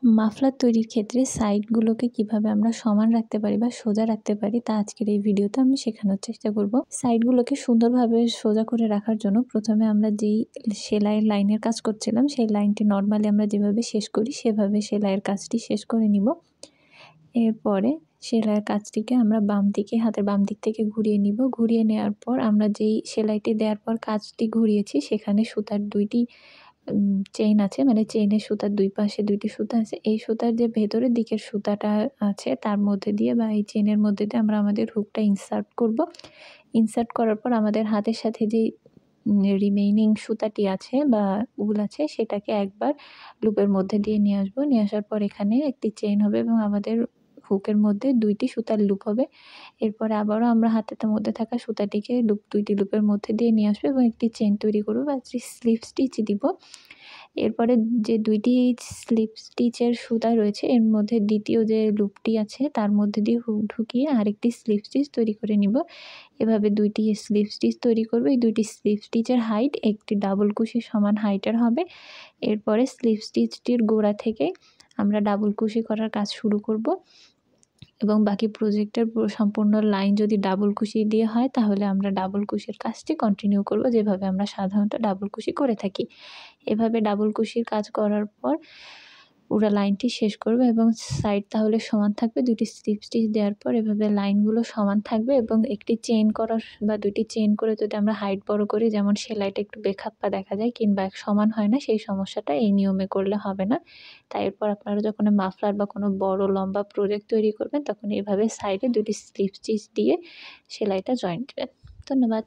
Muffler তৈরির ক্ষেত্রে সাইডগুলোকে কিভাবে আমরা সমান রাখতে পারি বা সোজা রাখতে পারি তা আজকের এই ভিডিওতে আমি শেখানোর চেষ্টা করব। সাইডগুলোকে সুন্দরভাবে সোজা করে রাখার জন্য প্রথমে আমরা যেই সেলাইয়ের লাইনের কাজ করছিলাম সেই লাইনটি নর্মালি আমরা যেভাবে শেষ করি সেভাবে সেলাইয়ের কাজটি শেষ করে নিব। এরপরে সেলাইয়ের কাজটিকে আমরা হাতের বাম দিক থেকে ঘুরিয়ে নিব। ঘুরিয়ে নেওয়ার পর আমরা যেই সেলাইটি দেওয়ার পর কাজটি ঘুরিয়েছি সেখানে সুতার ২টি চেইন আছে, মানে চেইনের সুতার ২ পাশে ২টি সুতা আছে। এই সুতার যে ভেতরের দিকের সুতাটা আছে তার মধ্যে দিয়ে বা এই চেইনের মধ্যে দিয়ে আমরা আমাদের হুকটা ইনসার্ট করব। ইনসার্ট করার পর আমাদের হাতের সাথে যেই রিমেইনিং সুতাটি আছে বা উল আছে সেটাকে একবার লুপের মধ্যে দিয়ে নিয়ে আসবো। নিয়ে আসার পর এখানে একটি চেইন হবে এবং আমাদের হুকের মধ্যে ২টি সুতার লুপ হবে। এরপরে আবারও আমরা হাতের মধ্যে থাকা সুতাটিকে ২টি লুপের মধ্যে দিয়ে নিয়ে আসবো এবং একটি চেইন তৈরি করব বা স্লিপ স্টিচ দিব। এরপরে যে ২টি স্লিপ স্টিচের সুতা রয়েছে এর মধ্যে দ্বিতীয় যে লুপটি আছে তার মধ্যে দিয়ে হুক ঢুকিয়ে আরেকটি স্লিপ স্টিচ তৈরি করে নিব। এভাবে ২টি স্লিপ স্টিচ তৈরি করব। এই ২টি স্লিপ স্টিচের হাইট একটি ডাবল কুশির সমান হাইটের হবে। এরপরে স্লিপ স্টিচটির গোড়া থেকে আমরা ডাবল কুশি করার কাজ শুরু করব এবং বাকি প্রজেক্টের সম্পূর্ণ লাইন যদি ডাবল কুশি দিয়ে হয় তাহলে আমরা ডাবল কুশির কাজটি কন্টিনিউ করব যেভাবে আমরা সাধারণত ডাবল কুশি করে থাকি। এভাবে ডাবল কুশির কাজ করার পর পুরো লাইনটি শেষ করব এবং সাইড তাহলে সমান থাকবে। ২টি স্লিপ স্টিচ দেওয়ার পর এভাবে লাইনগুলো সমান থাকবে এবং একটি চেইন করার বা ২টি চেইন করে যদি আমরা হাইট বড় করি যেমন সেলাইটা একটু বেখাপ্পা দেখা যায় কিংবা সমান হয় না, সেই সমস্যাটা এই নিয়মে করলে হবে না। তাই এরপর আপনারা যখন মাফলার বা কোনো বড় লম্বা প্রজেক্ট তৈরি করবেন তখন এভাবে সাইডে ২টি স্লিপ স্টিচ দিয়ে সেলাইটা জয়েন দিবেন। ধন্যবাদ।